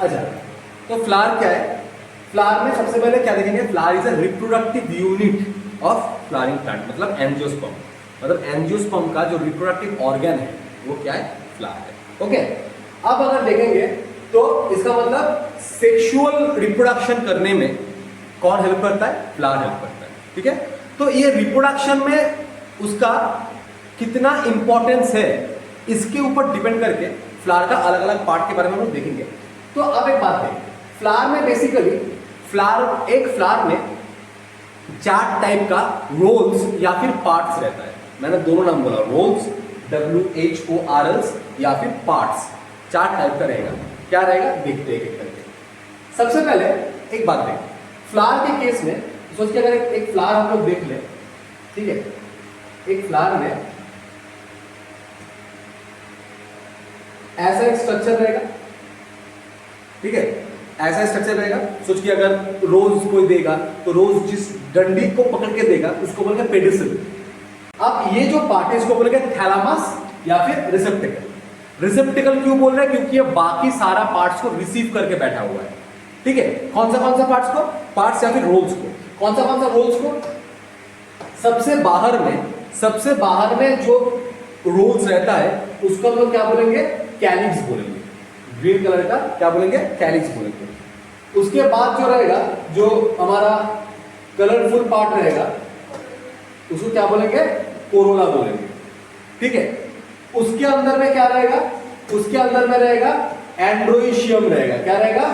अच्छा, तो फ्लावर क्या है? फ्लावर में सबसे पहले क्या देखेंगे? Flower is a reproductive unit of flowering plant, मतलब एंजियोस्पर्म। मतलब एंजियोस्पर्म का जो रिप्रोडक्टिव ऑर्गन है वो क्या है? फ्लावर है। ओके, अब अगर देखेंगे तो इसका मतलब सेक्सुअल रिप्रोडक्शन करने में कौन हेल्प करता है? फ्लावर हेल्प करता है। ठीक है, तो ये रिप्रोडक्शन में उसका कितना इंपॉर्टेंस है इसके ऊपर डिपेंड करके फ्लावर का अलग अलग पार्ट के बारे में हम लोग देखेंगे। तो अब एक बात है, फ्लावर में बेसिकली एक फ्लावर में 4 टाइप का रोल्स या फिर पार्ट्स रहता है। मैंने दोनों नाम बोला, रोल्स WHORLs या फिर पार्ट्स। 4 टाइप का रहेगा। क्या रहेगा देखते हैं एक एक करके। सबसे पहले एक बात देखें, फ्लावर के केस में सोचिए अगर एक फ्लावर हम लोग देख लें, ठीक है, एक फ्लावर में ऐसा एक स्ट्रक्चर रहेगा। ठीक है, ऐसा स्ट्रक्चर रहेगा। सोच के अगर रोज कोई देगा तो रोज जिस डंडी को पकड़ के देगा उसको बोलेंगे पेडिसल। अब ये जो पार्ट है इसको बोलेंगे थैलामस या फिर रिसेप्टिकल। रिसेप्टिकल क्यों बोल रहे हैं? क्योंकि ये बाकी सारा पार्ट्स को रिसीव करके बैठा हुआ है। ठीक है, कौन सा पार्ट्स को? पार्ट्स या फिर रोल्स को। कौन सा रोल्स को? सबसे बाहर में जो रोल्स रहता है उसको हम लोग क्या बोलेंगे? कैलिक्स बोलेंगे। ग्रीन कलर का क्या बोलेंगे? कैलिक्स बोलेंगे। उसके बाद जो रहेगा, जो हमारा कलरफुल पार्ट रहेगा उसको क्या बोलेंगे? कोरोला बोलेंगे। ठीक है, उसके अंदर में क्या रहेगा? उसके अंदर में रहेगा एंड्रोइशियम रहेगा। क्या रहेगा?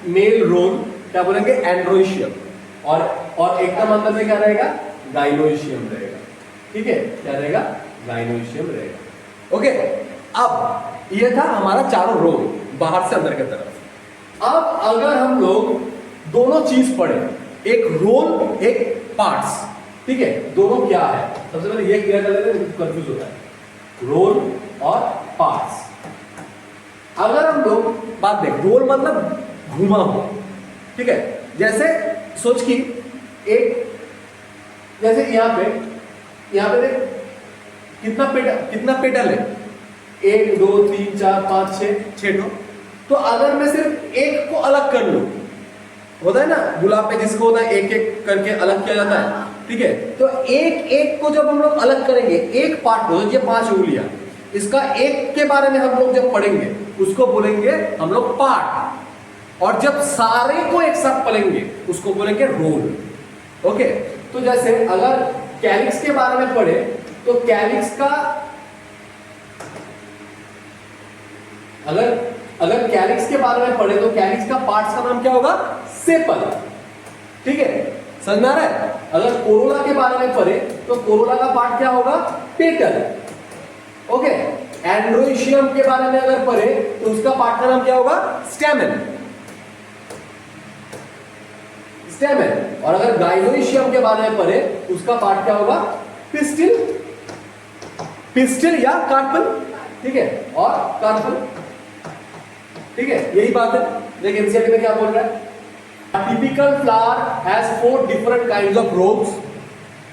मेल रोल, क्या बोलेंगे? एंड्रोइशियम। और एकदम अंदर में क्या रहेगा? गाइनोइशियम रहेगा। ठीक है, क्या रहेगा? गाइनोइशियम रहेगा। ओके, अब ये था हमारा चारों रोल बाहर से अंदर की तरफ। अब अगर हम लोग दोनों चीज पढ़े, एक रोल एक पार्ट्स, ठीक है, दोनों क्या है? सबसे पहले ये क्लियर कर लेते हैं, कंफ्यूज होता है। रोल और पार्ट्स। अगर हम लोग बात देख, रोल मतलब घुमा हुआ। ठीक है, जैसे सोच की एक, जैसे यहां पे देख कितना पेटल है? 1 2 3 4 5 6 ठो। तो अगर मैं सिर्फ एक को अलग कर लूं, होता है ना गुलाब पे जिसको होता है एक एक करके अलग किया जाता है। ठीक है, तो एक को जब हम लोग अलग करेंगे, एक पार्ट को, ये 5 उंगलियां, इसका एक के बारे में हम लोग जब पढ़ेंगे उसको बोलेंगे हम लोग पार्ट। और जब सारे को एक साथ पढ़ेंगे उसको बोलेंगे रोल। ओके, तो जैसे अगर कैलिक्स के बारे में पढ़े तो कैलिक्स का, अगर कैलिक्स के बारे में पढ़े तो कैलिक्स का पार्ट्स का नाम क्या होगा? सेपल। ठीक है, समझ में आ रहा है? अगर कोरोला के बारे में पढ़े तो कोरोला का पार्ट क्या होगा? पेटल। ओके, एंड्रोइशियम के बारे में अगर पढ़े तो उसका पार्ट का नाम क्या होगा? स्टेमेन। और अगर गाइनोइशियम के बारे में पढ़े उसका पार्ट क्या होगा? पिस्टिल या कार्पल। ठीक है, और कार्पल। ठीक है, यही बात है। देखिए एनसीईआरटी में क्या बोल रहा है? A typical flower has 4 different kinds of rows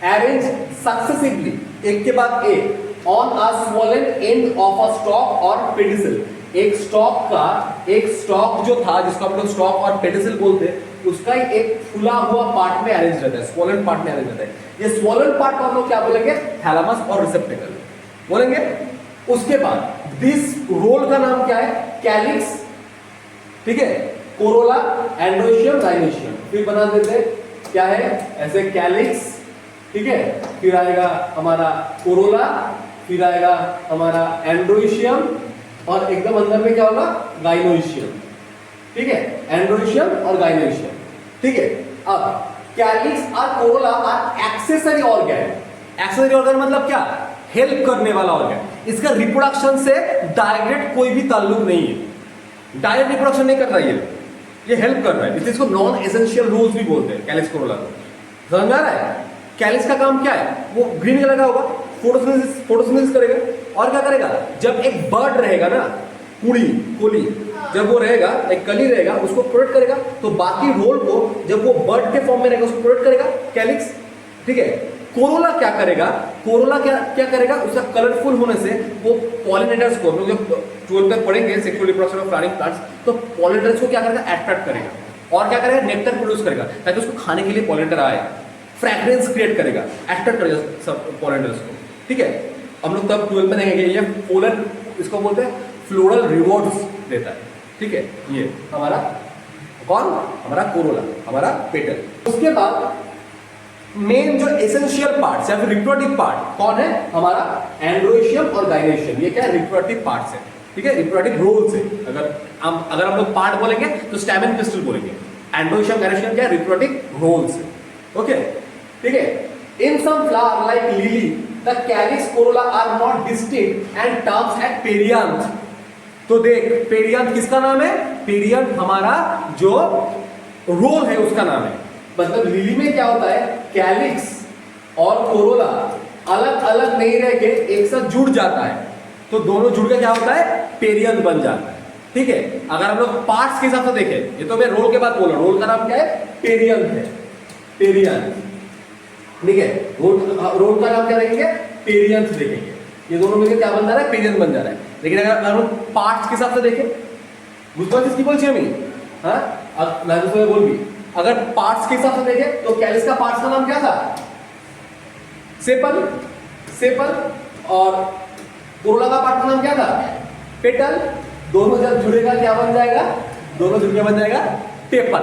arranged successively, एक के बाद एक, on a swollen end of a stalk or pedicel। एक स्टॉक जो था जिसको हम लोग स्टॉक और पेडिसल बोलते हैं, उसका एक फुला हुआ पार्ट में अरेंज रहता है, स्वोलन पार्ट में अरेंज रहता है। ये स्वोलन पार्ट को हम लोग क्या बोलेंगे? थैलामस और रिसेप्टिकल बोलेंगे। उसके बाद दिस रोल का नाम क्या है? कैलिक्स। ठीक है, कोरोला, एंड्रोइशियम, गाइनोइशियम। फिर बना देते क्या है ऐसे? कैलिक्स। ठीक है, फिर आएगा हमारा कोरोला, फिर आएगा हमारा एंड्रोइशियम, और एकदम अंदर में क्या होगा? गाइनोइशियम। ठीक है, एंड्रोइशियम और गाइनोइशियम। ठीक है, अब कैलिक्स और corolla are accessory organ. Accessory organ मतलब क्या? हेल्प करने वाला ऑर्गन। इसका रिप्रोडक्शन से डायरेक्ट कोई भी ताल्लुक नहीं है, डायरेक्ट रिप्रोडक्शन नहीं कर रहा है, ये हेल्प कर रहा है, इसलिए इसको नॉन एसेंशियल रोल्स भी बोलते हैं कैलिक्स कोरोला को। समझ में आ रहा है? कैलिक्स का काम क्या है? वो ग्रीन कलर का होगा, फोटोसिंथेसिस करेगा। और क्या करेगा? जब एक बर्ड रहेगा ना, कोली, जब वो रहेगा, एक कली रहेगा, उसको प्रोटेक्ट करेगा, तो बाकी रोल को जब वो बर्ड के फॉर्म में रहेगा उसको प्रोटेक्ट करेगा कैलिक्स। ठीक है, कोरोला क्या करेगा? उसका कलरफुल होने से वो पॉलिनेटर्स को, जो 12 में पढ़ेंगे sexual reproduction of flowering plants, तो पॉलिनेटर्स को क्या करेगा, अट्रैक्ट करेगा और क्या करेगा, नेक्टर प्रोड्यूस करेगा ताकि उसको खाने के लिए पॉलिनेटर आए, फ्रैग्रेंस क्रिएट करेगा, अट्रैक्ट करेगा सब पॉलिनेटर्स को। ठीक है, हम लोग तब 12 में देखेंगे ये पोलन, इसको बोलते हैं फ्लोरल रिवॉर्ड्स देता है। ठीक है, ये हमारा कौन, हमारा कोरोला, हमारा पेटल। उसके बाद मेन जो एसेंशियल पार्ट्स या फिर रिप्रोडक्टिव पार्ट कौन है, हमारा एंड्रोइशियम और गाइनेशियम। ये क्या है, रिप्रोडक्टिव पार्ट्स है। ठीक है, रिप्रोडक्टिव रोल्स है। अगर हम लोग पार्ट बोलेंगे तो स्टैमेन पिस्टल बोलेंगे। एंड्रोइशियम गाइनेशियम क्या है, रिप्रोडक्टिव रोल्स है। ओके, ठीक है। In some flower like lily the calyx corolla are not distinct and terms at perianth. तो देख, पेरियांथ किसका नाम है, पेरियांथ हमारा जो रोल है उसका नाम है। मतलब लिली में क्या होता है, कैलिक्स और कोरोला अलग अलग नहीं रह के एक साथ जुड़ जाता है, तो दोनों जुड़ के क्या होता है, पेरियंथ बन जाता है। ठीक है, अगर हम लोग पार्ट्स के हिसाब से देखें, ये तो मैं रोल के बाद बोला, रोल का नाम क्या है, पेरियंथ है, पेरियंथ। ठीक है, रोल का नाम क्या देखेंगे, पेरियंथ देखेंगे। ये दोनों मिलकर क्या बन जा रहा है, पेरियंथ बन जा रहा है। लेकिन अगर हम पार्ट्स के हिसाब से देखें, बुझपा किसकी बोल चाहिए हमें, हाँ मैं बोल भी, अगर पार्ट्स के हिसाब से देखें तो कैलिस का पार्ट्स का नाम क्या था, सेपल, सेपल, और कोरोला का पार्ट का नाम क्या था, पेटल। दोनों जब जुड़ेगा क्या बन जाएगा, दोनों जुड़ के बन जाएगा टेपल।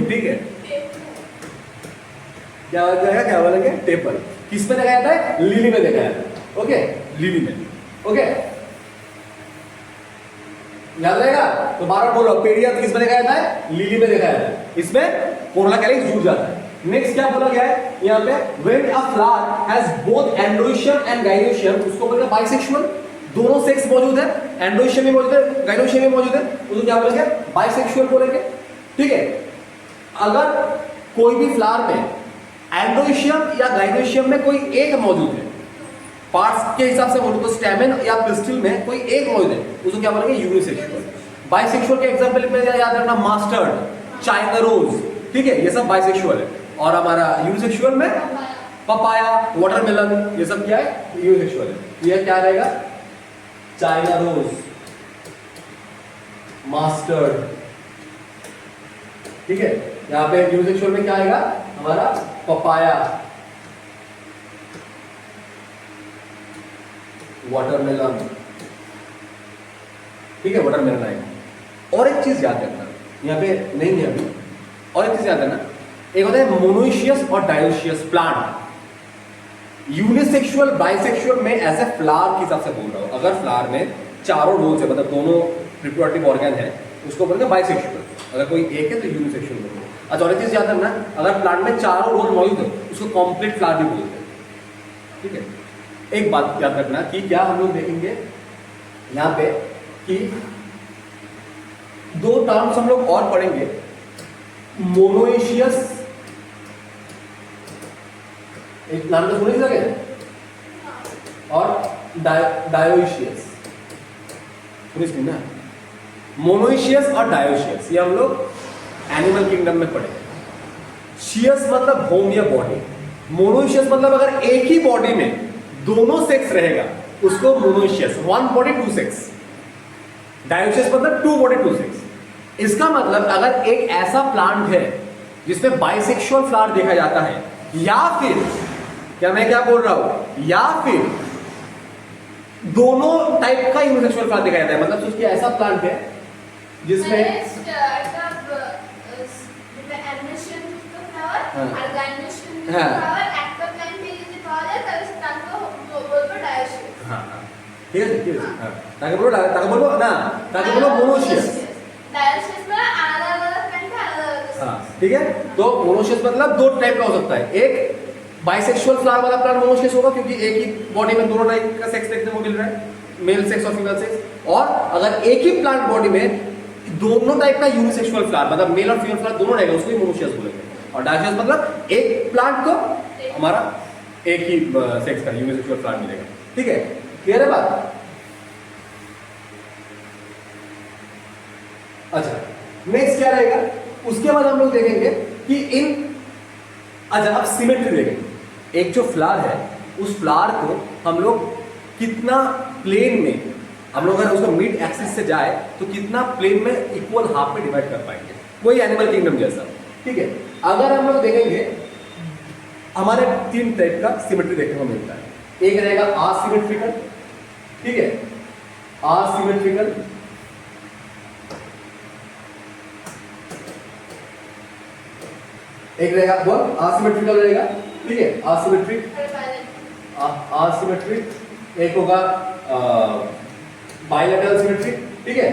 ठीक है, क्या बन जाएगा, क्या बनेंगे, टेपल। किस में देखा जाता है, लिली में देखा जाता है। ओके, लिली में। ओके, याद रहेगा, तो बार बोलो, पेरियंथ किस में देखा जाता है, लिली में देखा जाता है। इसमें कोरोला कैलिक्स जुड़ जाता है। नेक्स्ट क्या बोला गया है यहाँ पे, when a flower has both androecium and gynoecium, उसको बोलते हैं बाइसेक्सुअल। दोनों सेक्स मौजूद है, एंड्रोइशियम भी मौजूद है, गाइनोइशियम भी मौजूद है, उसको क्या बोलेंगे, बाइसेक्सुअल बोलेंगे। ठीक है, अगर कोई भी फ्लावर में एंड्रोइशियम या गाइनोइशियम में कोई एक मौजूद है, पार्ट्स के हिसाब से बोलो तो स्टैमेन या पिस्टिल में कोई एक मौजूद है, उसको क्या बोलेंगे, यूनिसेक्सुअल। बाइसेक्सुअल के एग्जांपल में याद रखना, मास्टर्ड, चाइना रोज। ठीक है, ये सब बाइसेक्सुअल है। और हमारा यूनिसेक्सुअल में पपाया, वाटरमेलन, ये सब क्या है, यूनिसेक्सुअल है। ये क्या रहेगा, चाइना रोज, मास्टर्ड। ठीक है, यहाँ पे यूनिसेक्सुअल में क्या आएगा, हमारा पपाया, वाटरमेलन। ठीक है, वाटरमेलन आएगा। और एक चीज याद रखना, यहाँ पे नहीं है अभी, और एक चीज याद रखना, एक होता है मोनोइशियस और डायोशियस प्लांट। यूनिसेक्सुअल बाइसेक्सुअल में ऐसे फ्लावर के हिसाब से बोल रहा हूं, अगर फ्लावर में चारों रोल्स है, मतलब दोनों रिप्रोडक्टिव ऑर्गन है, उसको बोलते हैं बाइसेक्सुअल। अगर कोई एक है तो यूनिसेक्सुअल बोलते हैं। अच्छा, और एक चीज याद रखना, अगर प्लांट में चारों रोल मौजूद है उसको कंप्लीट फ्लावर भी बोलते हैं। ठीक है, एक बात याद रखना कि क्या हम लोग देखेंगे यहाँ पे कि दो टर्म्स हम लोग और पढ़ेंगे, मोनोइशियस, एक नाम तो सुन ही सके, और डायोइशियस। सुनिए ना, मोनोइशियस और डायोशियस, ये हम लोग एनिमल किंगडम में पढ़े। शियस मतलब होम या बॉडी, मोनोइशियस मतलब अगर एक ही बॉडी में दोनों सेक्स रहेगा उसको monoecious, one body two sex. Dioecious मतलब टू बॉडी टू सेक्स। इसका मतलब अगर एक ऐसा प्लांट है जिसमें बाइसेक्सुअल फ्लावर देखा जाता है, या फिर क्या मैं क्या बोल रहा हूं, या फिर दोनों टाइप का यूनिसेक्सुअल फ्लावर देखा जाता है, मतलब उसकी ऐसा प्लांट है जिसमें ঠিক আছে, ঠিক আছে, তাকে বলবো না, তাকে বলবো मोनोशियस। ठीक है, तो मोनोशियस मतलब दो टाइप का हो सकता है। एक बाइसेक्सुअल फ्लावर वाला प्लांट मोनोशियस होगा क्योंकि एक ही बॉडी में दोनों टाइप का सेक्स देखने को मिल रहा है, मेल सेक्स और फीमेल सेक्स। और अगर एक ही प्लांट बॉडी में दोनों टाइप का यूनिसेक्सुअल फ्लावर, मतलब मेल और फीमेल फ्लावर दोनों रहेगा, उसको ही मोनोशियस बोलेंगे। और डायोशियस मतलब एक प्लांट को हमारा एक ही सेक्स का यूनिसेक्सुअल फ्लावर मिलेगा। ठीक है, क्लियर है बात। अच्छा, नेक्स्ट क्या रहेगा, उसके बाद हम लोग देखेंगे कि इन, अच्छा अब सिमेट्री देखेंगे। एक जो फ्लावर है उस फ्लावर को हम लोग कितना प्लेन में हम लोग अगर उसका मिड एक्सिस से जाए तो कितना प्लेन में इक्वल हाफ में डिवाइड कर पाएंगे, वही एनिमल किंगडम जैसा। ठीक है, अगर हम लोग देखेंगे हमारे 3 टाइप का सिमेट्री देखने को मिलता है। एक रहेगा असिमेट्रिकल, ठीक है, असिमेट्रिकल, एक रहेगा वो असिमेट्रिकल रहेगा, ठीक है, असिमेट्रिक, असिमेट्रिक, एक होगा बाइलैटरल सिमेट्रिक, ठीक है,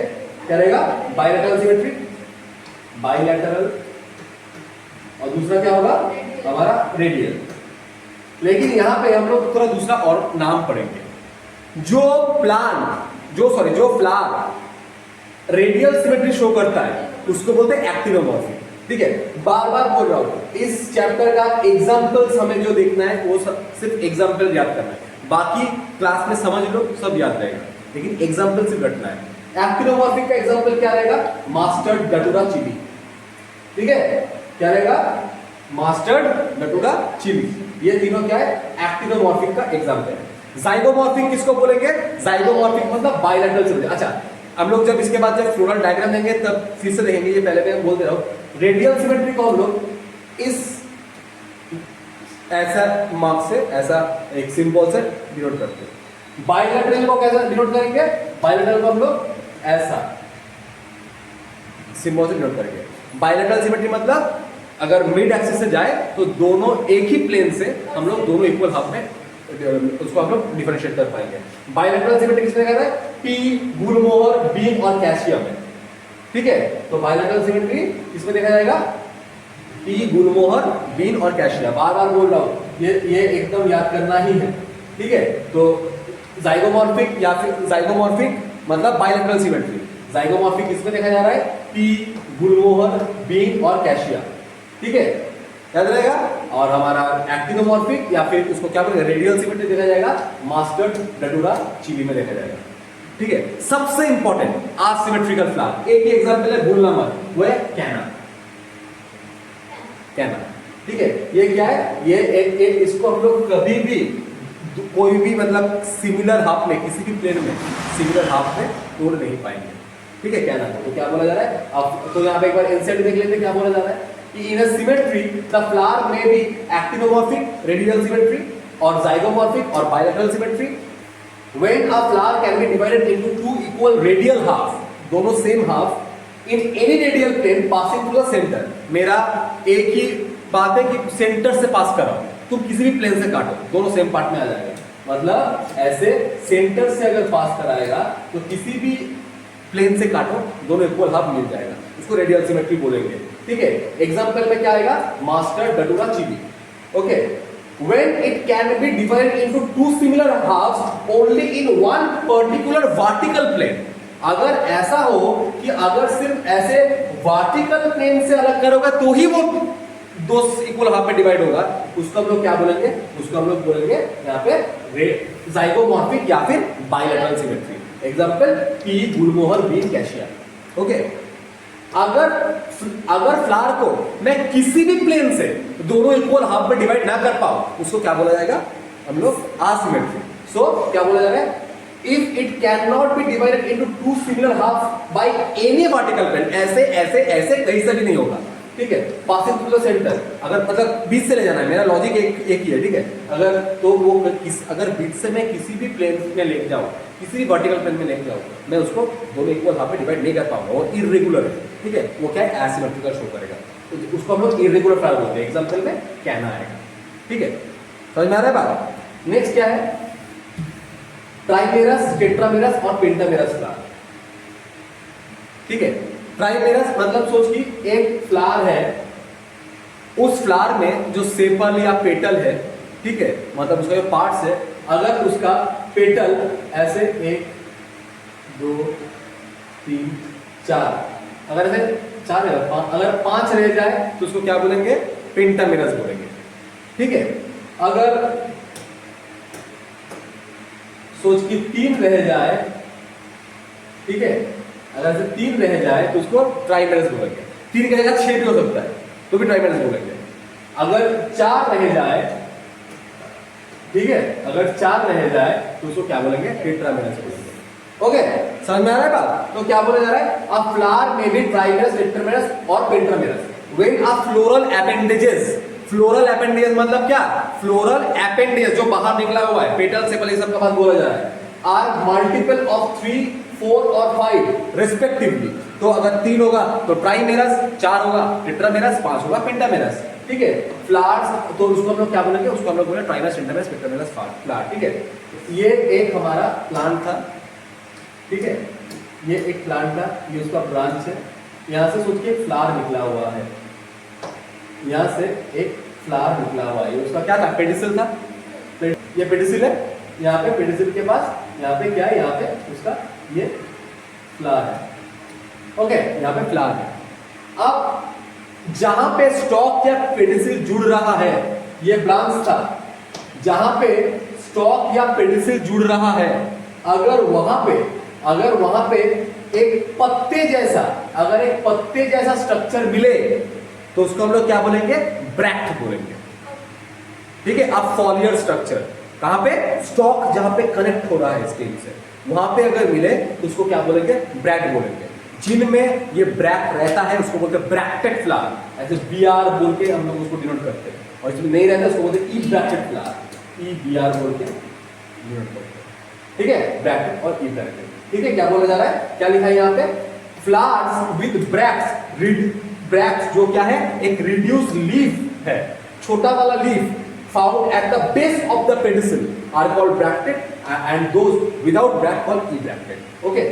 क्या रहेगा बाइलैटरल सिमेट्रिक, बाइलैटरल, और दूसरा क्या होगा हमारा रेडियल। लेकिन यहां पे हम लोग थोड़ा दूसरा और नाम पढ़ेंगे। जो फ्लावर रेडियल सिमेट्री शो करता है उसको बोलते हैं एक्टिनोमॉर्फिक। ठीक है, बार बार बोल रहा हूं, इस चैप्टर का एग्जांपल्स हमें जो देखना है वो सिर्फ एग्जांपल याद करना है, बाकी क्लास में समझ लो सब याद रहेगा, लेकिन एग्जांपल सिर्फ रटना है। एक्टिनोमॉर्फिक का एग्जांपल क्या रहेगा, मास्टर्ड, डटूरा, चिली। ठीक है, क्या रहेगा, मास्टर्ड, डटूरा, चिली, ये तीनों क्या है एक्टिनोमॉर्फिक का एग्जांपल है। जाइगोमॉर्फिक किसको बोलेंगे, जाइगोमॉर्फिक मतलब बाइलैटरल सिमेट्री। अच्छा, हम लोग जब इसके बाद जब फ्लोरल डायग्राम देंगे तब फिर से देखेंगे, ये पहले मैं बोल दे रहा हूं। रेडियल सिमेट्री को हम लोग इस ऐसा मार्क से, ऐसा एक सिंबल से डिनोट करते हैं। बाइलैटरल को कैसे डिनोट करेंगे, बाइलैटरल को हम लोग ऐसा सिंबल से डिनोट करेंगे। बाइलैटरल सिमेट्री मतलब अगर मिड एक्सिस से जाए तो दोनों एक ही प्लेन से हम लोग दोनों इक्वल हाफ में उसको हम लोग डिफरेंशिएट कर पाएंगे। बाइलैटरल सिमेट्री किसमें कहता है, पी, गुलमोहर, बीन और कैशिया में। ठीक है, तो बाइलैटरल सिमेट्री किसमें देखा जाएगा, पी, गुलमोहर, बीन और कैशिया। बार बार बोल रहा हूं, ये एकदम याद करना ही है। ठीक है, तो जाइगोमॉर्फिक या फिर जाइगोमॉर्फिक मतलब बाइलैटरल सिमेट्री। जाइगोमॉर्फिक किसमें देखा जा रहा है, पी, गुलमोहर, बीन और कैशिया। ठीक है, याद रहेगा। और हमारा एक्टिनोमॉर्फिक या फिर उसको क्या बोलेंगे, रेडियल सिमेट्री देखा जाएगा मास्टर्ड, डटूरा, चिली में देखा जाएगा। ठीक है, सबसे इंपॉर्टेंट असिमेट्रिकल फ्लावर, एक ही एग्जांपल है, भूलना मत, वो है कैना। कैना, ठीक है, ये क्या है, ये एक इसको हम लोग कभी भी कोई भी मतलब सिमिलर हाफ में, किसी भी प्लेन में सिमिलर हाफ में तोड़ नहीं पाएंगे। ठीक है, कैना को तो क्या बोला जा रहा है, अब तो यहाँ पे एक बार इंसेंट देख लेते हैं, क्या बोला जा रहा है कि in a symmetry the flower may be actinomorphic, radial symmetry or zygomorphic or bilateral symmetry. When a flower can be divided into two equal radial halves, दोनों same half in any radial plane passing through the center। मेरा एक ही बात है कि centre से पास करो, तुम किसी भी प्लेन से काटो दोनों सेम पार्ट में आ जाएगा। मतलब ऐसे सेंटर से अगर पास कराएगा तो किसी भी प्लेन से काटो दोनों इक्वल हाफ मिल जाएगा, उसको रेडियल सिमेट्री बोलेंगे। ठीक है, एग्जांपल में क्या आएगा, mustard, datura, chilli. Okay, when it can be divided into two similar halves only in one particular vertical plane। अगर ऐसा हो कि अगर सिर्फ ऐसे वर्टिकल प्लेन से अलग करोगे तो ही वो दो इक्वल हाफ में डिवाइड होगा, उसको हम लोग क्या बोलेंगे, उसको हम लोग बोलेंगे यहाँ पे जाइगोमॉर्फिक या फिर bilateral symmetry. Example pea, gulmohar, bean, cassia. Okay, अगर फ्लावर को मैं किसी भी प्लेन से दोनों इक्वल हाफ में डिवाइड ना कर पाऊं उसको क्या बोला जाएगा, हम लोग असिमेट्री। सो क्या बोला जा रहा है, if it can not be divided into two similar half by any vertical plane, ऐसे ऐसे ऐसे कहीं से भी नहीं होगा। ठीक है, पासिंग थ्रू द सेंटर, अगर मतलब बीच से ले जाना है, मेरा लॉजिक एक ही है। ठीक है, अगर तो वो अगर बीच से मैं किसी भी प्लेन में लेके जाऊं, किसी भी वर्टिकल प्लेन में लेके जाऊं, मैं उसको दोनों इक्वल हाफ में डिवाइड नहीं कर पाऊंगा और इररेगुलर है। ठीक है, वो क्या है, एसिमेट्रिकल शो करेगा, तो उसको हम लोग इररेगुलर फ्लावर बोलते हैं। एग्जांपल में कैना आएगा। ठीक है, समझ में आ रहा है बात। नेक्स्ट क्या है, ट्राइमेरस, टेट्रामेरस और पेंटामेरस फ्लावर। ठीक है, ट्राइमेरस मतलब सोच कि एक फ्लावर है, उस फ्लावर में जो सेपल या पेटल है, ठीक है, मतलब उसका जो पार्ट्स है, अगर उसका पेटल ऐसे 1 2 3 4, अगर ऐसे 4 है, अगर 5 रह जाए तो उसको क्या बोलेंगे, पेंटामेरस बोलेंगे। ठीक है, अगर सोच कि 3 रह जाए, ठीक है, अगर ऐसे 3 रह जाए तो उसको ट्राइमेरस बोलेंगे। 3 की जगह 6 भी हो सकता है तो भी ट्राइमेरस बोलेंगे। अगर 4 रह जाए, ठीक है, अगर 4 रह जाए तो उसको क्या बोलेंगे, टेट्रामेरस बोलेंगे। ओके, समझ में आ रहा है बात? तो क्या बोला जा रहा है, a flower may be trimerous, tetramerous और pentamerous when a floral appendages, floral appendages मतलब क्या, फ्लोरल अपेंडेज जो बाहर निकला हुआ है, पेटल सेपल ये सब का बात बोला जा रहा है, आर मल्टीपल ऑफ 3, 4 और 5 रिस्पेक्टिवली। तो अगर 3 होगा तो ट्राइमेरस, 4 होगा टेट्रामेरस, 5 होगा पेंटामेरस, ठीक है। फ्लावर्स तो उसको हम लोग क्या बोलेंगे, उसको हम लोग बोलेंगे ट्राइमेरस, टेट्रामेरस, पेंटामेरस फ्लावर, ठीक है। ये एक हमारा प्लांट था, ठीक है, ये एक प्लांट था, ये उसका ब्रांच है, यहां से सोच के एक फ्लावर निकला हुआ है, यहां से एक फ्लावर निकला हुआ है, ये उसका क्या था, पेडिसिल था, ये पेडिसिल है, यहाँ पे पेडिसिल के पास यहाँ पे क्या है, यहाँ पे उसका ये फ्लावर है, ओके, यहाँ पे फ्लावर है। अब जहां पे स्टॉक या पेडिसिल जुड़ रहा है, ये ब्रांच था, जहां पे स्टॉक या पेडिसिल जुड़ रहा है, अगर वहां पे एक पत्ते जैसा, अगर एक पत्ते जैसा स्ट्रक्चर मिले तो उसको हम लोग क्या बोलेंगे, ब्रैक्ट बोलेंगे, ठीक है। अब फॉलियर स्ट्रक्चर कहां पे, स्टॉक जहां पे कनेक्ट हो रहा है स्टेम से, वहां पे अगर मिले तो उसको क्या बोलेंगे, ब्रैक्ट बोलेंगे। जिनमें ये ब्रैक्ट रहता है उसको बोलते हैं ब्रैक्टेड फ्लावर, ऐसे BR बोल के हम लोग उसको डिनोट करते हैं, और इसमें नहीं रहता उसको बोलते हैं ई ब्रैक्टेड फ्लावर, EBR बोल के डिनोट करते हैं, ठीक है, ब्रैक्टेड और ई ब्रैक्टेड, ठीक है। क्या बोला जा रहा है, क्या लिखा है यहाँ पे, फ्लावर्स विद ब्रैक्ट्स, ब्रैक्ट्स जो क्या है, एक रिड्यूस लीफ है, छोटा वाला leaf, found at the base of the pedicel are called bracteate, and those without bract called ebracteate, okay.